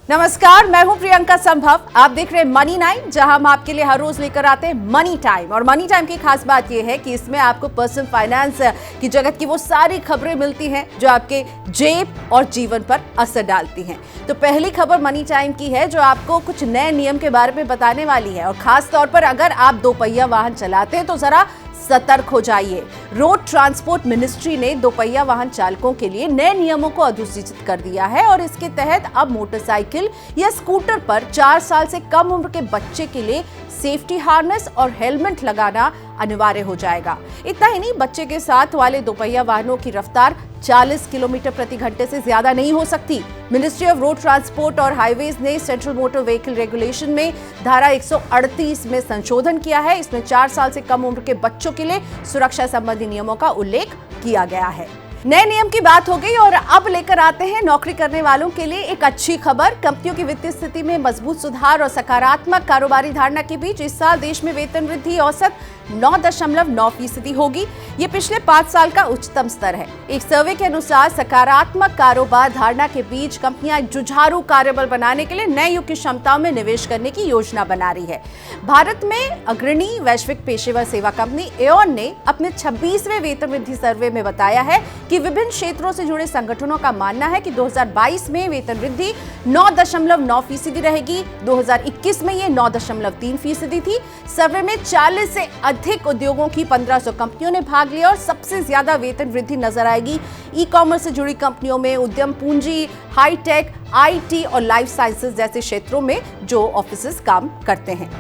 नमस्कार, मैं हूं प्रियंका संभव। आप देख रहे हैं मनी नाइन, जहां हम आपके लिए हर रोज लेकर आते हैं मनी टाइम। और मनी टाइम की खास बात यह है कि इसमें आपको पर्सनल फाइनेंस की जगत की वो सारी खबरें मिलती हैं जो आपके जेब और जीवन पर असर डालती हैं। तो पहली खबर मनी टाइम की है जो आपको कुछ नए नियम के बारे में बताने वाली है। और खास तौर पर अगर आप दोपहिया वाहन चलाते हैं तो जरा सतर्क हो जाइए। रोड ट्रांसपोर्ट मिनिस्ट्री ने दोपहिया वाहन चालकों के लिए नए नियमों को अधिसूचित कर दिया है और इसके तहत अब मोटरसाइकिल या स्कूटर पर 4 साल से कम उम्र के बच्चे के लिए सेफ्टी हार्नेस और हेलमेट लगाना अनिवार्य हो जाएगा। इतना ही नहीं, बच्चे के साथ वाले दोपहिया वाहनों की रफ्तार 40 किलोमीटर प्रति घंटे से ज्यादा नहीं हो सकती। मिनिस्ट्री ऑफ रोड ट्रांसपोर्ट और हाईवेज ने सेंट्रल मोटर व्हीकल रेगुलेशन में धारा 138 में संशोधन किया है। इसमें 4 साल से कम उम्र के बच्चों के लिए सुरक्षा संबंधी नियमों का उल्लेख किया गया है। नए नियम की बात हो गई और अब लेकर आते हैं नौकरी करने वालों के लिए एक अच्छी खबर। कंपनियों की वित्तीय स्थिति में मजबूत सुधार और सकारात्मक कारोबारी धारणा के बीच इस साल देश में वेतन वृद्धि औसत 9.9% होगी। ये पिछले 5 साल का उच्चतम स्तर है। एक सर्वे के अनुसार सकारात्मक कारोबार धारणा के बीच कंपनियां जुझारू कार्यबल बनाने के लिए नए युग की क्षमताओं में निवेश करने की योजना बना रही है। भारत में अग्रणी वैश्विक पेशेवर सेवा कंपनी एओन ने अपने 26वें वेतन वृद्धि सर्वे में बताया है कि विभिन्न क्षेत्रों से जुड़े संगठनों का मानना है कि 2022 में वेतन वृद्धि 9.9% रहेगी। 2021 में ये 9.3% थी। सर्वे में 40 से अधिक उद्योगों की 1500 कंपनियों ने भाग लिया और सबसे ज्यादा वेतन वृद्धि नजर आएगी ई कॉमर्स से जुड़ी कंपनियों में, उद्यम पूंजी, हाईटेक, आईटी और लाइफ साइंसेज जैसे क्षेत्रों में जो ऑफिसेस काम करते हैं।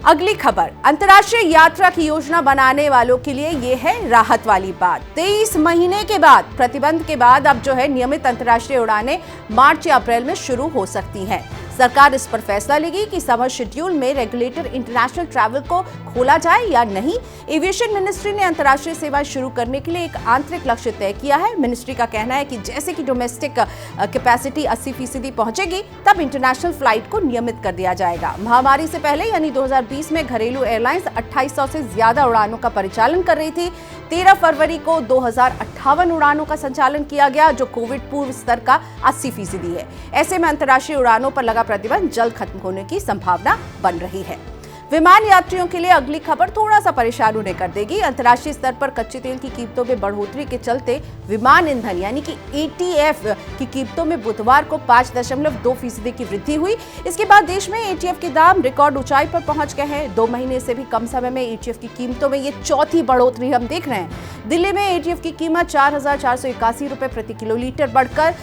अगली खबर, अंतर्राष्ट्रीय यात्रा की योजना बनाने वालों के लिए ये है राहत वाली बात। 23 महीने के बाद प्रतिबंध के बाद अब जो है नियमित अंतर्राष्ट्रीय उड़ानें मार्च या अप्रैल में शुरू हो सकती हैं। सरकार इस पर फैसला लेगी कि समर शेड्यूल में रेगुलेटेड इंटरनेशनल ट्रैवल को खोला जाए या नहीं। एविएशन मिनिस्ट्री ने अंतर्राष्ट्रीय सेवाएं शुरू करने के लिए एक आंतरिक लक्ष्य तय किया है। मिनिस्ट्री का कहना है कि जैसे कि डोमेस्टिक कैपेसिटी 80% पहुंचेगी तब इंटरनेशनल फ्लाइट को नियमित कर दिया जाएगा। महामारी से पहले यानी 2020 में घरेलू एयरलाइंस 2800 से ज्यादा उड़ानों का परिचालन कर रही थी। 13 फरवरी को 2058 उड़ानों का संचालन किया गया जो कोविड पूर्व स्तर का 80% है। ऐसे में अंतर्राष्ट्रीय उड़ानों पर लगा प्रतिबंध जल्द खत्म होने की संभावना बन रही है। विमान यात्रियों के लिए अगली खबर थोड़ा सा परेशान उन्हें कर देगी। अंतर्राष्ट्रीय स्तर पर कच्चे तेल की कीमतों में बढ़ोतरी के चलते विमान ईंधन यानी कि एटीएफ की कीमतों में बुधवार को 5.2% की वृद्धि हुई। इसके बाद देश में एटीएफ के दाम रिकॉर्ड ऊंचाई पर पहुंच गए हैं। 2 महीने से भी कम समय में एटीएफ की कीमतों में ये चौथी बढ़ोतरी हम देख रहे हैं। दिल्ली में एटीएफ की कीमत 4,481 रुपए प्रति किलोलीटर बढ़कर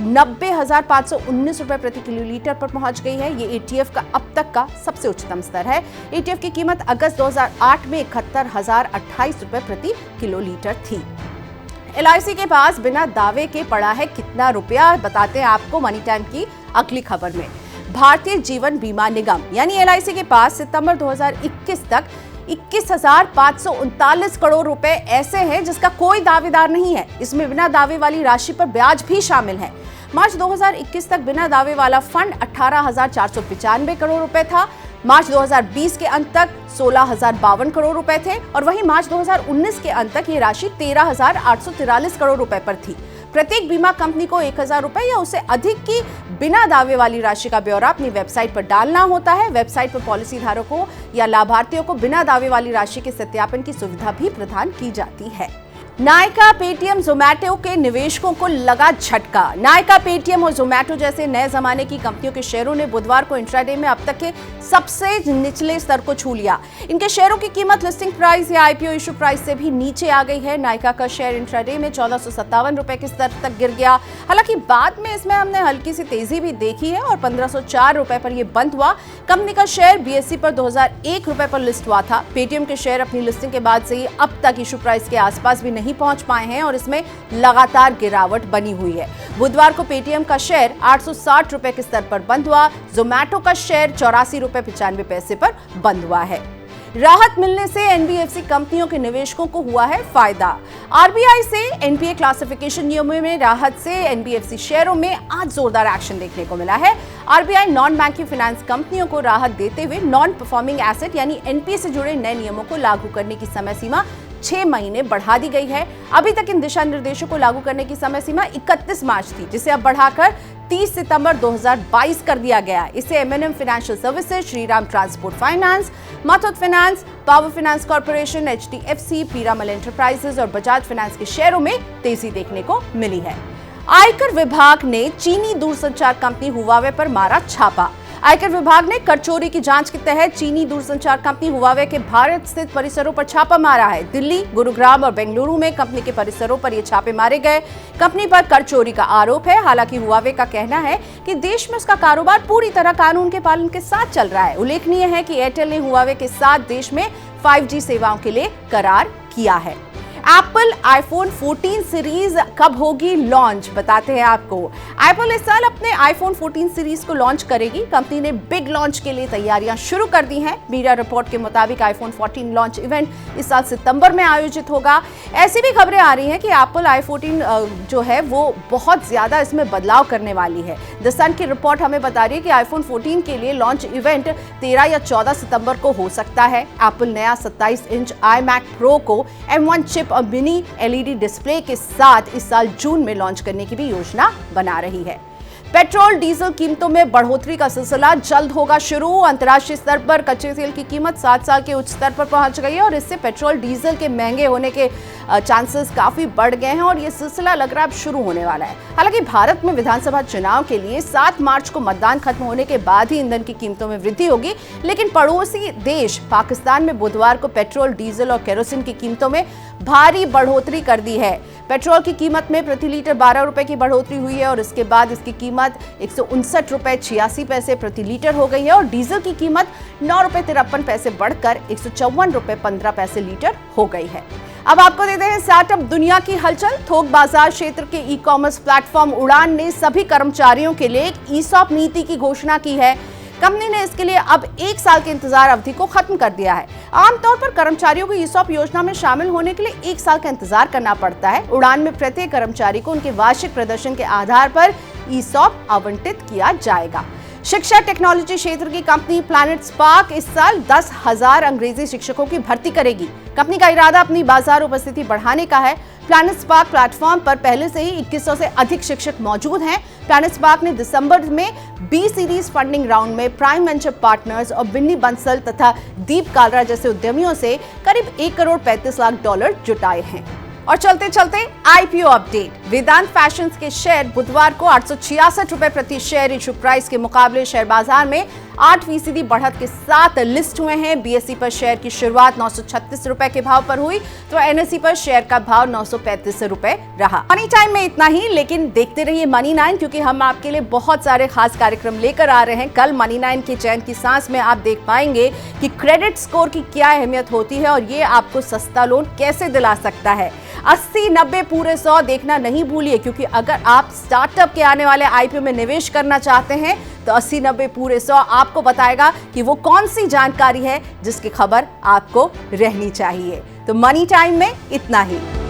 90,519 रुपए प्रति किलोलीटर पर पहुंच गई है। ये एटीएफ का अब तक का सबसे उच्चतम स्तर है। एटीएफ की कीमत अगस्त 2008 में 71,028 रुपए प्रति किलोलीटर थी। एलआईसी के पास बिना दावे के पड़ा है कितना रुपया, बताते हैं आपको मनी टाइम की अगली खबर में। भारतीय जीवन बीमा निगम यानी एलआईसी के पास सितंबर 2021 तक 21,539 करोड़ रुपए ऐसे हैं जिसका कोई दावेदार नहीं है। इसमें बिना दावे वाली राशि पर ब्याज भी शामिल है। मार्च 2021 तक बिना दावे वाला फंड 18,495 करोड़ रुपए था। मार्च 2020 के अंत तक 16,052 करोड़ रुपए थे और वहीं मार्च 2019 के अंत तक ये राशि 13,843 करोड़ रुपए पर थी। प्रत्येक बीमा कंपनी को 1,000 रुपए या उससे अधिक की बिना दावे वाली राशि का ब्यौरा अपनी वेबसाइट पर डालना होता है। वेबसाइट पर पॉलिसी धारकों या लाभार्थियों को बिना दावे वाली राशि के सत्यापन की सुविधा भी प्रदान की जाती है। नायका, पेटीएम, जोमैटो के निवेशकों को लगा झटका। नायका, पेटीएम और जोमैटो जैसे नए जमाने की कंपनियों के शेयरों ने बुधवार को इंट्राडे में अब तक के सबसे निचले स्तर को छू लिया। इनके शेयरों की कीमत लिस्टिंग प्राइस या आईपीओ इशू प्राइस से भी नीचे आ गई है। नायका का शेयर इंट्राडे में 1457 रुपए के स्तर तक गिर गया। हालांकि बाद में इसमें हमने हल्की सी तेजी भी देखी है और 1504 रुपए पर यह बंद हुआ। कंपनी का शेयर बीएसई पर 2001 रुपए पर लिस्ट हुआ था। पेटीएम के शेयर अपनी लिस्टिंग के बाद से ही अब तक इशू प्राइस के आसपास भी नहीं पहुंच पाए हैं और इसमें लगातार गिरावट बनी हुई है। बुधवार को पेटीएम का शेयर 860 रुपए के स्तर पर बंद हुआ। जोमैटो का शेयर 84 रुपए 95 पैसे पर बंद हुआ है। राहत मिलने से एनबीएफसी कंपनियों के निवेशकों को हुआ है फायदा। आरबीआई से एनपीए क्लासिफिकेशन नियमों में राहत से एनबीएफसी शेयरों में आज जोरदार एक्शन देखने को मिला है। आरबीआई नॉन बैंकिंग फाइनेंस कंपनियों को राहत देते हुए नॉन परफॉर्मिंग एसेट यानी एनपीए से जुड़े नए नियमों को लागू करने की समय सीमा 6 महीने बढ़ा दी गई है। अभी तक इन दिशा निर्देशों को लागू करने की समय सीमा 31 मार्च थी, जिसे अब बढ़ाकर 30 सितंबर 2022 कर दिया गया। इसे एम&एम financial services, Shriram transport finance, Muthoot finance, power finance corporation, HDFC, Piramal enterprises और बजाज फाइनेंस के शेयरों में तेजी देखने को मिली है। आयकर विभाग ने चीनी दूरसंचार कंपनी हुआवे पर मारा छापा। आयकर विभाग ने कर चोरी की जांच के तहत चीनी दूरसंचार कंपनी हुआवे के भारत स्थित परिसरों पर छापा मारा है। दिल्ली, गुरुग्राम और बेंगलुरु में कंपनी के परिसरों पर ये छापे मारे गए। कंपनी पर कर चोरी का आरोप है। हालांकि हुआवे का कहना है कि देश में उसका कारोबार पूरी तरह कानून के पालन के साथ चल रहा है। उल्लेखनीय है कि एयरटेल ने हुआवे के साथ देश में 5G सेवाओं के लिए करार किया है। एप्पल आईफोन 14 सीरीज कब होगी लॉन्च, बताते हैं आपको। एप्पल इस साल अपने आईफोन 14 सीरीज को लॉन्च करेगी। कंपनी ने बिग लॉन्च के लिए तैयारियां शुरू कर दी हैं। मीडिया रिपोर्ट के मुताबिक आईफोन 14 लॉन्च इवेंट इस साल सितंबर में आयोजित होगा। ऐसी भी खबरें आ रही हैं कि एप्पल i14 जो है वो बहुत ज्यादा इसमें बदलाव करने वाली है। द सन की रिपोर्ट हमें बता रही है कि आईफोन 14 के लिए लॉन्च इवेंट 13 या 14 सितंबर को हो सकता है। एप्पल नया 27 इंच iMac Pro को M1 चिप और मिनी LED डिस्प्ले के साथ इस साल जून में लॉन्च करने की भी योजना बना रही है। पेट्रोल डीजल कीमतों में बढ़ोतरी का सिलसिला जल्द होगा शुरू। अंतर्राष्ट्रीय स्तर पर कच्चे तेल की कीमत 7 साल के उच्च स्तर पर पहुंच गई है और इससे पेट्रोल डीजल के महंगे होने के चांसेस काफी बढ़ गए हैं और ये सिलसिला लग रहा है अब शुरू होने वाला है। हालांकि भारत में विधानसभा चुनाव के लिए 7 मार्च को मतदान खत्म होने के बाद ही ईंधन की कीमतों में वृद्धि होगी, लेकिन पड़ोसी देश पाकिस्तान में बुधवार को पेट्रोल, डीजल और केरोसिन की कीमतों में भारी बढ़ोतरी कर दी है। पेट्रोल की कीमत में प्रति लीटर 12 रुपए की बढ़ोतरी हुई है और इसके बाद इसकी कीमत 159 रुपए 86 पैसे प्रति लीटर हो गई है और डीजल की कीमत 9 रुपए 53 पैसे बढ़कर 154 रुपए 15 पैसे लीटर हो गई है। अब आपको देते हैं स्टार्टअप दुनिया की हलचल। थोक बाजार क्षेत्र के ई-कॉमर्स प्लेटफॉर्म उड़ान ने सभी कर्मचारियों के लिए एक ईसॉप नीति की घोषणा की है। कंपनी ने इसके लिए अब 1 साल की इंतजार अवधि को खत्म कर दिया है। आमतौर पर कर्मचारियों को ईसॉप योजना में शामिल होने के लिए 1 साल का इंतजार करना पड़ता है। उड़ान में प्रत्येक कर्मचारी को उनके वार्षिक प्रदर्शन के आधार पर ईसॉप आवंटित किया जाएगा। शिक्षा टेक्नोलॉजी क्षेत्र की कंपनी प्लैनेट स्पार्क इस साल 10,000 अंग्रेजी शिक्षकों की भर्ती करेगी। कंपनी का इरादा अपनी बाजार उपस्थिति बढ़ाने का है। प्लैनेट स्पार्क प्लेटफॉर्म पर पहले से ही 2100 से अधिक शिक्षक मौजूद हैं। प्लैनेट स्पार्क ने दिसंबर में B सीरीज फंडिंग राउंड में प्राइम वेंचर पार्टनर्स और बिन्नी बंसल तथा दीप कालरा जैसे उद्यमियों से करीब $1 करोड़ 35 लाख जुटाए हैं। और चलते चलते IPO अपडेट। वेदांत फैशंस के शेयर बुधवार को 866 रुपए प्रति शेयर इशू प्राइस के मुकाबले शेयर बाजार में 8% बढ़त के साथ लिस्ट हुए हैं। BSE पर शेयर की शुरुआत 936 रुपए के भाव पर हुई तो NSE पर शेयर का भाव 935 रुपए रहा। मनी टाइम में इतना ही, लेकिन देखते रहिए मनी 9 क्योंकि हम आपके लिए बहुत सारे खास कार्यक्रम लेकर आ रहे हैं। कल मनी 9 के चैन की सांस में आप देख पाएंगे कि क्रेडिट स्कोर की क्या अहमियत होती है और ये आपको सस्ता लोन कैसे दिला सकता है। 80, 90 पूरे 100 देखना नहीं भूलिए क्योंकि अगर आप स्टार्टअप के आने वाले IPO में निवेश करना चाहते हैं तो 80, 90 पूरे 100 आपको बताएगा कि वो कौन सी जानकारी है जिसकी खबर आपको रहनी चाहिए। तो मनी टाइम में इतना ही।